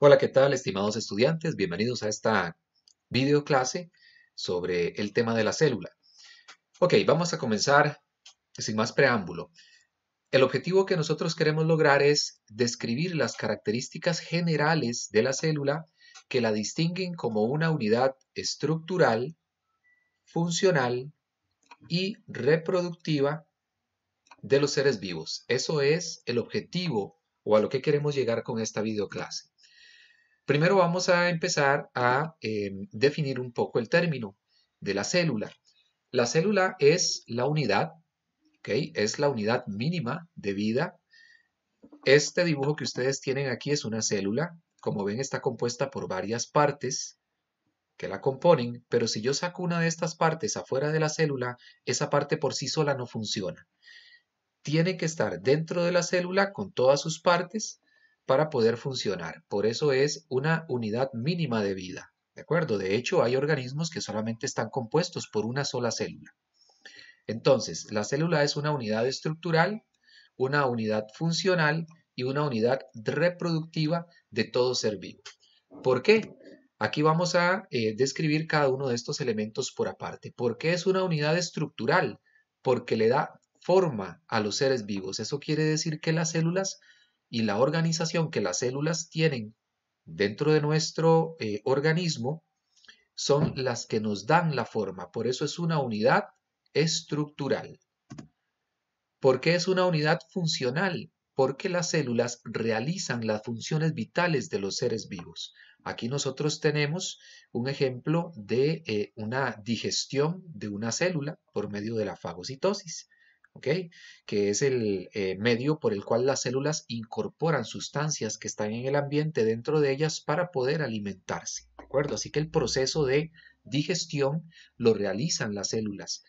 Hola, ¿qué tal, estimados estudiantes? Bienvenidos a esta video clase sobre el tema de la célula. Ok, vamos a comenzar sin más preámbulo. El objetivo que nosotros queremos lograr es describir las características generales de la célula que la distinguen como una unidad estructural, funcional y reproductiva de los seres vivos. Eso es el objetivo o a lo que queremos llegar con esta video clase. Primero vamos a empezar a definir un poco el término de la célula. La célula es la unidad, ¿ok? Es la unidad mínima de vida. Este dibujo que ustedes tienen aquí es una célula. Como ven, está compuesta por varias partes que la componen, pero si yo saco una de estas partes afuera de la célula, esa parte por sí sola no funciona. Tiene que estar dentro de la célula con todas sus partes para poder funcionar. Por eso es una unidad mínima de vida. ¿De acuerdo? De hecho, hay organismos que solamente están compuestos por una sola célula. Entonces, la célula es una unidad estructural, una unidad funcional y una unidad reproductiva de todo ser vivo. ¿Por qué? Aquí vamos a describir cada uno de estos elementos por aparte. ¿Por qué es una unidad estructural? Porque le da forma a los seres vivos. Eso quiere decir que las células y la organización que las células tienen dentro de nuestro organismo son las que nos dan la forma. Por eso es una unidad estructural. ¿Por qué es una unidad funcional? Porque las células realizan las funciones vitales de los seres vivos. Aquí nosotros tenemos un ejemplo de una digestión de una célula por medio de la fagocitosis, ¿ok? Que es el medio por el cual las células incorporan sustancias que están en el ambiente dentro de ellas para poder alimentarse, ¿de acuerdo? Así que el proceso de digestión lo realizan las células.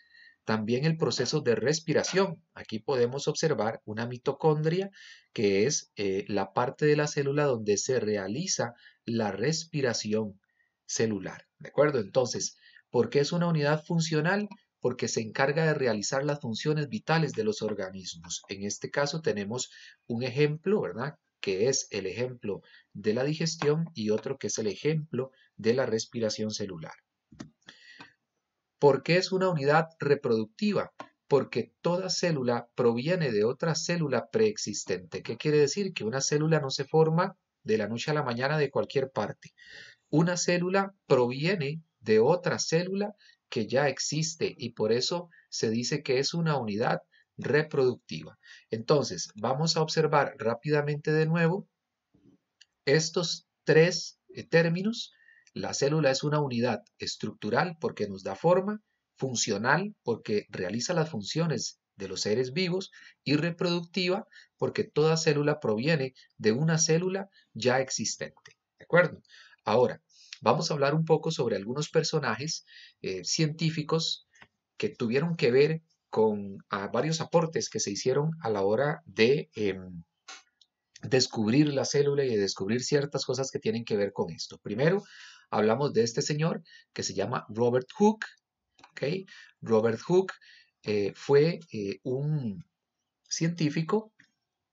También el proceso de respiración. Aquí podemos observar una mitocondria, que es la parte de la célula donde se realiza la respiración celular. ¿De acuerdo? Entonces, ¿por qué es una unidad funcional? Porque se encarga de realizar las funciones vitales de los organismos. En este caso tenemos un ejemplo, ¿verdad? Que es el ejemplo de la digestión y otro que es el ejemplo de la respiración celular. ¿Por qué es una unidad reproductiva? Porque toda célula proviene de otra célula preexistente. ¿Qué quiere decir? Que una célula no se forma de la noche a la mañana de cualquier parte. Una célula proviene de otra célula que ya existe y por eso se dice que es una unidad reproductiva. Entonces, vamos a observar rápidamente de nuevo estos tres términos. La célula es una unidad estructural porque nos da forma, funcional porque realiza las funciones de los seres vivos y reproductiva porque toda célula proviene de una célula ya existente. ¿De acuerdo? Ahora, vamos a hablar un poco sobre algunos personajes científicos que tuvieron que ver con varios aportes que se hicieron a la hora de descubrir la célula y de descubrir ciertas cosas que tienen que ver con esto. Primero, hablamos de este señor que se llama Robert Hooke. ¿Okay? Robert Hooke fue un científico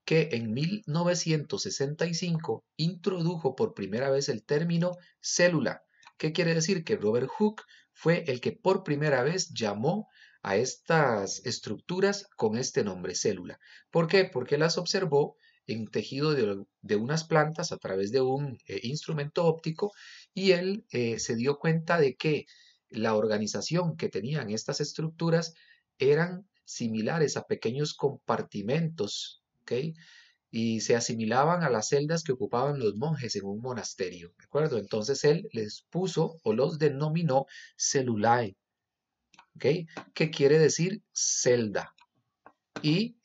que en 1965 introdujo por primera vez el término célula. ¿Qué quiere decir? Que Robert Hooke fue el que por primera vez llamó a estas estructuras con este nombre, célula. ¿Por qué? Porque las observó en tejido de unas plantas a través de un instrumento óptico y él se dio cuenta de que la organización que tenían estas estructuras eran similares a pequeños compartimentos, ¿ok? Y se asimilaban a las celdas que ocupaban los monjes en un monasterio, ¿de acuerdo? Entonces él les puso o los denominó cellulae, ¿ok? Que quiere decir celda. Y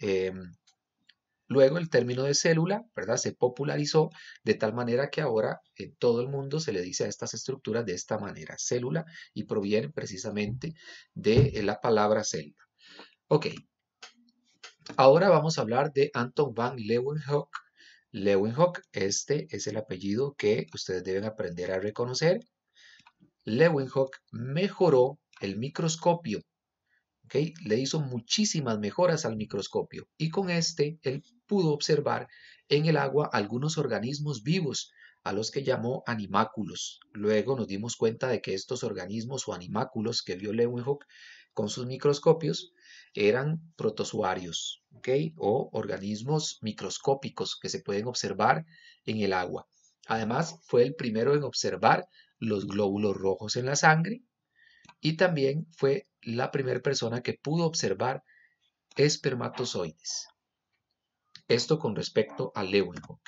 luego el término de célula, ¿verdad? Se popularizó de tal manera que ahora en todo el mundo se le dice a estas estructuras de esta manera, célula, y proviene precisamente de la palabra celda. Ok, ahora vamos a hablar de Anton van Leeuwenhoek. Leeuwenhoek, este es el apellido que ustedes deben aprender a reconocer. Leeuwenhoek mejoró el microscopio, ¿ok? Le hizo muchísimas mejoras al microscopio y con este él pudo observar en el agua algunos organismos vivos, a los que llamó animáculos. Luego nos dimos cuenta de que estos organismos o animáculos que vio Leeuwenhoek con sus microscopios eran protozoarios, ¿ok? O organismos microscópicos que se pueden observar en el agua. Además, fue el primero en observar los glóbulos rojos en la sangre y también fue la primera persona que pudo observar espermatozoides. Esto con respecto a Leeuwenhoek.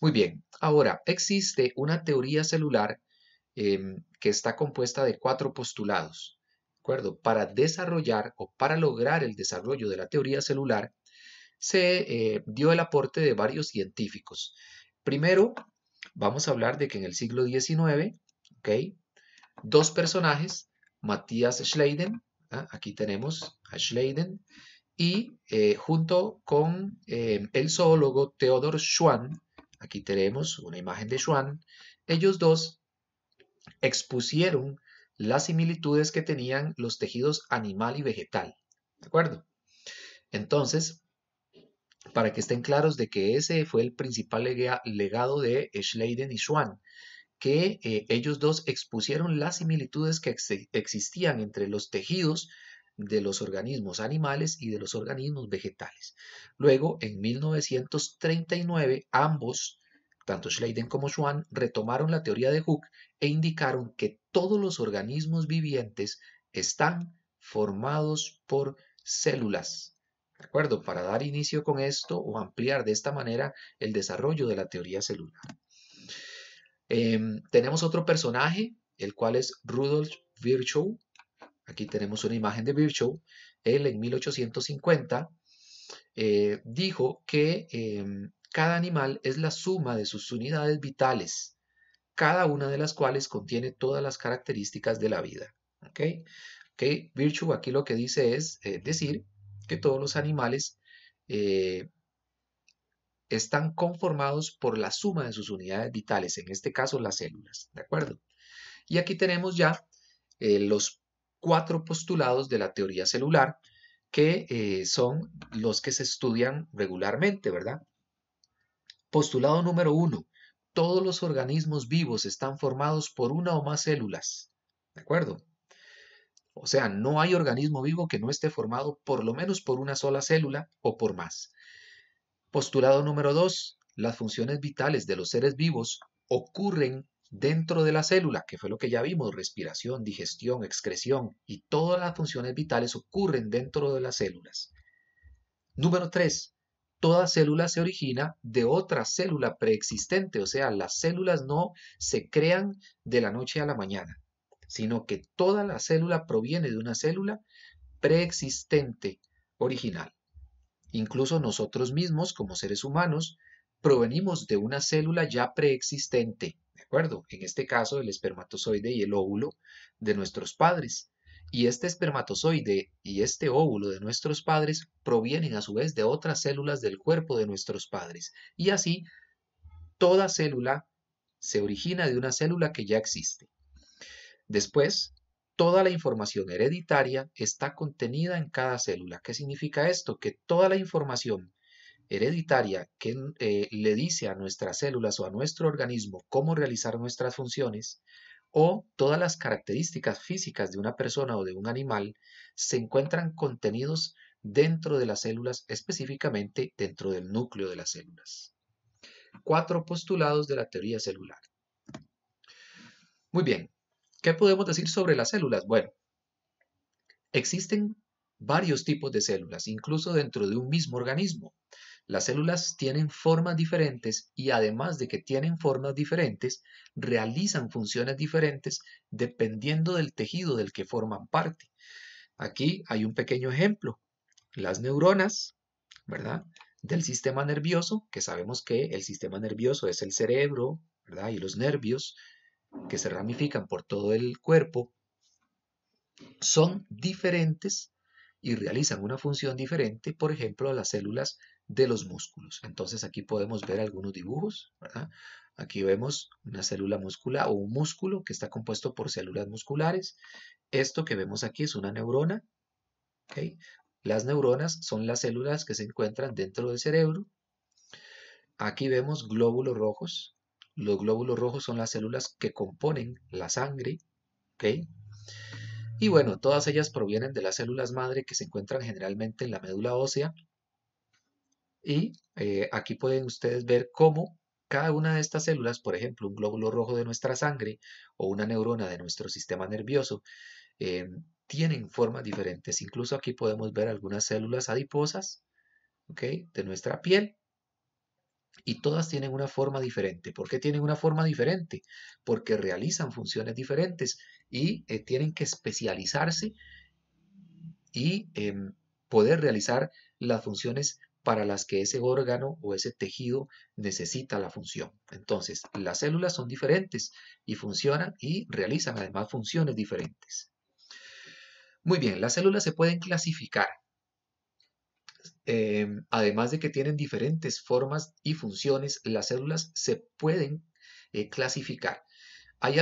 Muy bien, ahora existe una teoría celular que está compuesta de 4 postulados. ¿De acuerdo? Para desarrollar o para lograr el desarrollo de la teoría celular, se dio el aporte de varios científicos. Primero, vamos a hablar de que en el siglo XIX, ¿okay? 2 personajes, Matthias Schleiden, aquí tenemos a Schleiden, y junto con el zoólogo Theodor Schwann, aquí tenemos una imagen de Schwann, ellos dos expusieron las similitudes que tenían los tejidos animal y vegetal. ¿De acuerdo? Entonces, para que estén claros de que ese fue el principal legado de Schleiden y Schwann, que ellos dos expusieron las similitudes que existían entre los tejidos de los organismos animales y de los organismos vegetales. Luego, en 1939, ambos, tanto Schleiden como Schwann, retomaron la teoría de Hooke e indicaron que todos los organismos vivientes están formados por células. ¿De acuerdo? Para dar inicio con esto o ampliar de esta manera el desarrollo de la teoría celular. Tenemos otro personaje, el cual es Rudolf Virchow. Aquí tenemos una imagen de Virchow. Él en 1850 dijo que cada animal es la suma de sus unidades vitales, cada una de las cuales contiene todas las características de la vida. ¿Okay? Virchow aquí lo que dice es decir que todos los animales están conformados por la suma de sus unidades vitales, en este caso las células, ¿de acuerdo? Y aquí tenemos ya los 4 postulados de la teoría celular, que son los que se estudian regularmente, ¿verdad? Postulado número 1. Todos los organismos vivos están formados por una o más células, ¿de acuerdo? O sea, no hay organismo vivo que no esté formado por lo menos por una sola célula o por más. Postulado número 2. Las funciones vitales de los seres vivos ocurren dentro de la célula, que fue lo que ya vimos, respiración, digestión, excreción, y todas las funciones vitales ocurren dentro de las células. Número 3. Toda célula se origina de otra célula preexistente, o sea, las células no se crean de la noche a la mañana, sino que toda la célula proviene de una célula preexistente original. Incluso nosotros mismos, como seres humanos, provenimos de una célula ya preexistente, ¿de acuerdo? En este caso, el espermatozoide y el óvulo de nuestros padres. Y este espermatozoide y este óvulo de nuestros padres provienen a su vez de otras células del cuerpo de nuestros padres. Y así, toda célula se origina de una célula que ya existe. Después, toda la información hereditaria está contenida en cada célula. ¿Qué significa esto? Que toda la información hereditaria que le dice a nuestras células o a nuestro organismo cómo realizar nuestras funciones, o todas las características físicas de una persona o de un animal, se encuentran contenidos dentro de las células, específicamente dentro del núcleo de las células. 4 postulados de la teoría celular. Muy bien, ¿qué podemos decir sobre las células? Bueno, existen varios tipos de células, incluso dentro de un mismo organismo. Las células tienen formas diferentes y además de que tienen formas diferentes, realizan funciones diferentes dependiendo del tejido del que forman parte. Aquí hay un pequeño ejemplo. Las neuronas, ¿verdad? Del sistema nervioso, que sabemos que el sistema nervioso es el cerebro, ¿verdad? Y los nervios que se ramifican por todo el cuerpo, son diferentes y realizan una función diferente, por ejemplo, a las células de los músculos. Entonces aquí podemos ver algunos dibujos, ¿verdad? Aquí vemos una célula muscular o un músculo que está compuesto por células musculares. Esto que vemos aquí es una neurona, ¿ok? Las neuronas son las células que se encuentran dentro del cerebro. Aquí vemos glóbulos rojos. Los glóbulos rojos son las células que componen la sangre, ¿ok? Y bueno, todas ellas provienen de las células madre que se encuentran generalmente en la médula ósea. Y aquí pueden ustedes ver cómo cada una de estas células, por ejemplo, un glóbulo rojo de nuestra sangre o una neurona de nuestro sistema nervioso, eh, tienen formas diferentes. Incluso aquí podemos ver algunas células adiposas, ¿ok?, de nuestra piel, y todas tienen una forma diferente. ¿Por qué tienen una forma diferente? Porque realizan funciones diferentes y tienen que especializarse y poder realizar las funciones para las que ese órgano o ese tejido necesita la función. Entonces, las células son diferentes y funcionan y realizan además funciones diferentes. Muy bien, las células se pueden clasificar. Además de que tienen diferentes formas y funciones, las células se pueden clasificar. Hay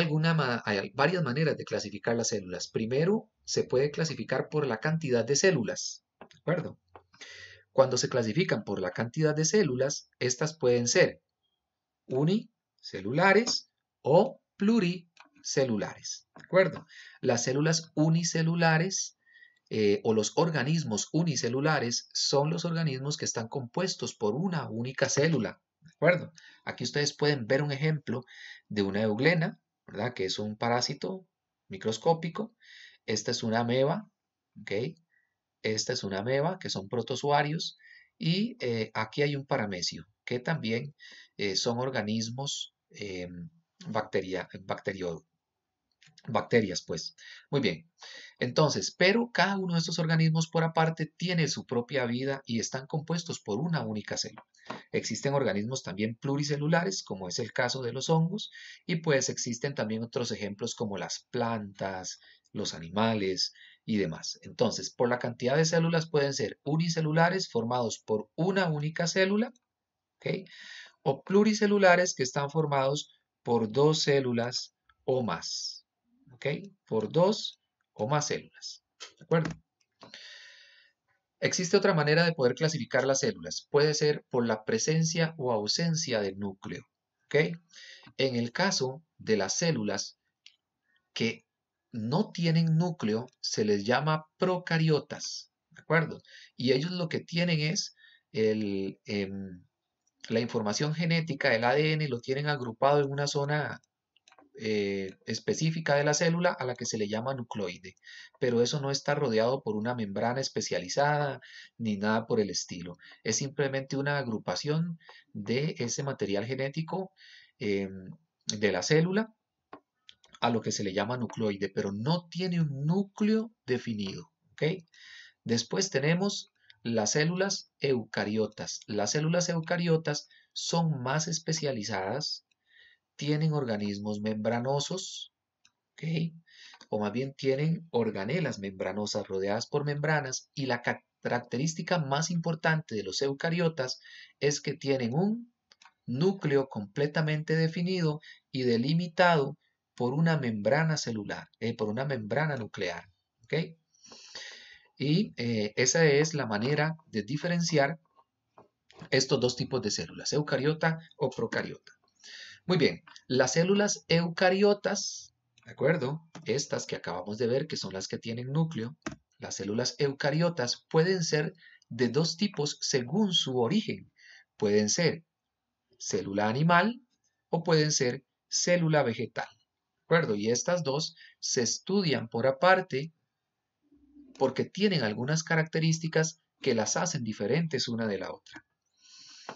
varias maneras de clasificar las células. Primero, se puede clasificar por la cantidad de células, ¿de acuerdo? Cuando se clasifican por la cantidad de células, estas pueden ser unicelulares o pluricelulares, ¿de acuerdo? Las células unicelulares o los organismos unicelulares son los organismos que están compuestos por una única célula, ¿de acuerdo? Aquí ustedes pueden ver un ejemplo de una euglena, ¿verdad?, que es un parásito microscópico. Esta es una ameba, ¿ok? Esta es una ameba, que son protozoarios, y aquí hay un paramecio, que también son organismos bacterias, pues. Muy bien. Entonces, pero cada uno de estos organismos por aparte tiene su propia vida y están compuestos por una única célula. Existen organismos también pluricelulares, como es el caso de los hongos, y pues existen también otros ejemplos como las plantas, los animales y demás. Entonces, por la cantidad de células pueden ser unicelulares formados por una única célula, ¿ok?, o pluricelulares que están formados por dos células o más, ¿ok?, por dos o más células, ¿de acuerdo? Existe otra manera de poder clasificar las células. Puede ser por la presencia o ausencia del núcleo, ¿ok? En el caso de las células que no tienen núcleo, se les llama procariotas, ¿de acuerdo? Y ellos lo que tienen es la información genética, el ADN, lo tienen agrupado en una zona específica de la célula a la que se le llama nucleoide, pero eso no está rodeado por una membrana especializada ni nada por el estilo. Es simplemente una agrupación de ese material genético de la célula a lo que se le llama nucleoide, pero no tiene un núcleo definido, ¿ok? Después tenemos las células eucariotas. Las células eucariotas son más especializadas, tienen organismos membranosos, ¿ok?, o más bien tienen organelas membranosas rodeadas por membranas, y la característica más importante de los eucariotas es que tienen un núcleo completamente definido y delimitado por una membrana celular, por una membrana nuclear, ¿ok? Y esa es la manera de diferenciar estos dos tipos de células, eucariota o procariota. Muy bien, las células eucariotas, ¿de acuerdo? Estas que acabamos de ver, que son las que tienen núcleo, las células eucariotas pueden ser de dos tipos según su origen. Pueden ser célula animal o pueden ser célula vegetal, ¿de acuerdo? Y estas dos se estudian por aparte porque tienen algunas características que las hacen diferentes una de la otra.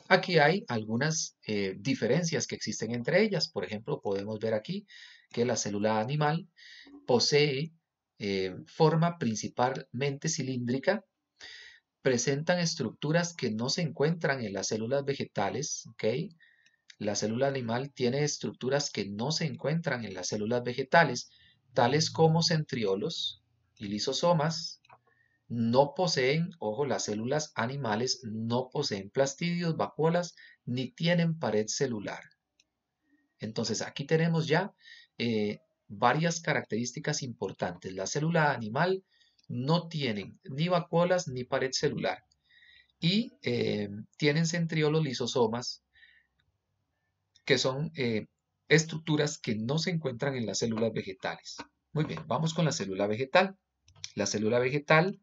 Aquí hay algunas diferencias que existen entre ellas. Por ejemplo, podemos ver aquí que la célula animal posee forma principalmente cilíndrica, presentan estructuras que no se encuentran en las células vegetales, ¿ok? La célula animal tiene estructuras que no se encuentran en las células vegetales, tales como centriolos y lisosomas. No poseen, ojo, las células animales no poseen plastidios, vacuolas, ni tienen pared celular. Entonces, aquí tenemos ya varias características importantes. La célula animal no tienen ni vacuolas ni pared celular y tienen centriolos lisosomas, que son estructuras que no se encuentran en las células vegetales. Muy bien, vamos con la célula vegetal. La célula vegetal,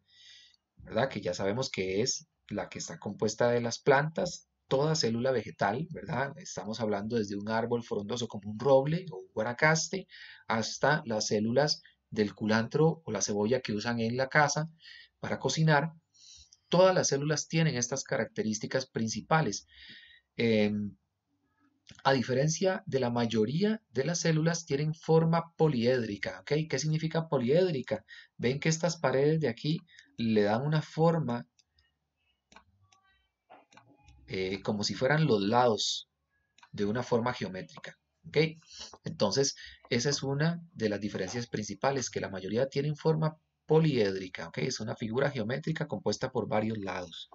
¿verdad? Que ya sabemos que es la que está compuesta de las plantas, toda célula vegetal, ¿verdad? Estamos hablando desde un árbol frondoso como un roble o un guanacaste hasta las células del culantro o la cebolla que usan en la casa para cocinar. Todas las células tienen estas características principales. A diferencia de la mayoría de las células, tienen forma poliédrica, ¿ok? ¿Qué significa poliédrica? Ven que estas paredes de aquí le dan una forma como si fueran los lados de una forma geométrica, ¿ok? Entonces, esa es una de las diferencias principales, que la mayoría tienen forma poliédrica, ¿ok? Es una figura geométrica compuesta por varios lados.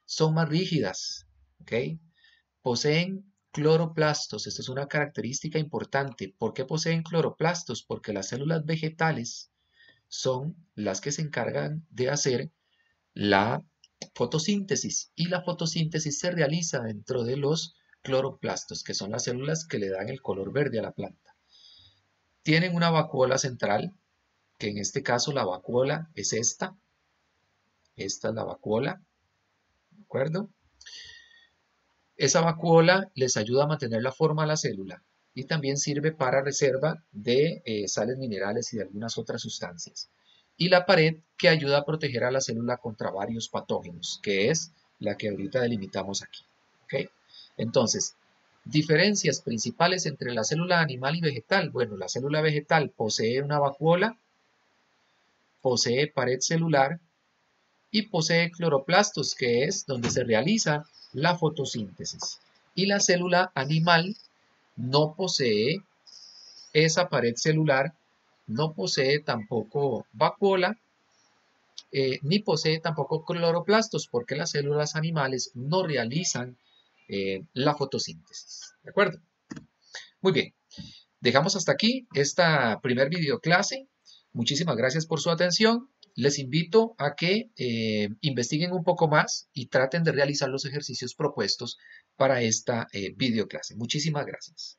Son más rígidas, ¿ok? Poseen cloroplastos. Esta es una característica importante. ¿Por qué poseen cloroplastos? Porque las células vegetales son las que se encargan de hacer la fotosíntesis, y la fotosíntesis se realiza dentro de los cloroplastos, que son las células que le dan el color verde a la planta. Tienen una vacuola central, que en este caso la vacuola es esta. Esta es la vacuola, ¿de acuerdo? Esa vacuola les ayuda a mantener la forma de la célula y también sirve para reserva de sales minerales y de algunas otras sustancias. Y la pared, que ayuda a proteger a la célula contra varios patógenos, que es la que ahorita delimitamos aquí. ¿Okay? Entonces, diferencias principales entre la célula animal y vegetal. Bueno, la célula vegetal posee una vacuola, posee pared celular y posee cloroplastos, que es donde se realiza la fotosíntesis. Y la célula animal no posee esa pared celular, no posee tampoco vacuola, ni posee tampoco cloroplastos, porque las células animales no realizan la fotosíntesis. ¿De acuerdo? Muy bien. Dejamos hasta aquí esta primer videoclase. Muchísimas gracias por su atención. Les invito a que investiguen un poco más y traten de realizar los ejercicios propuestos para esta videoclase. Muchísimas gracias.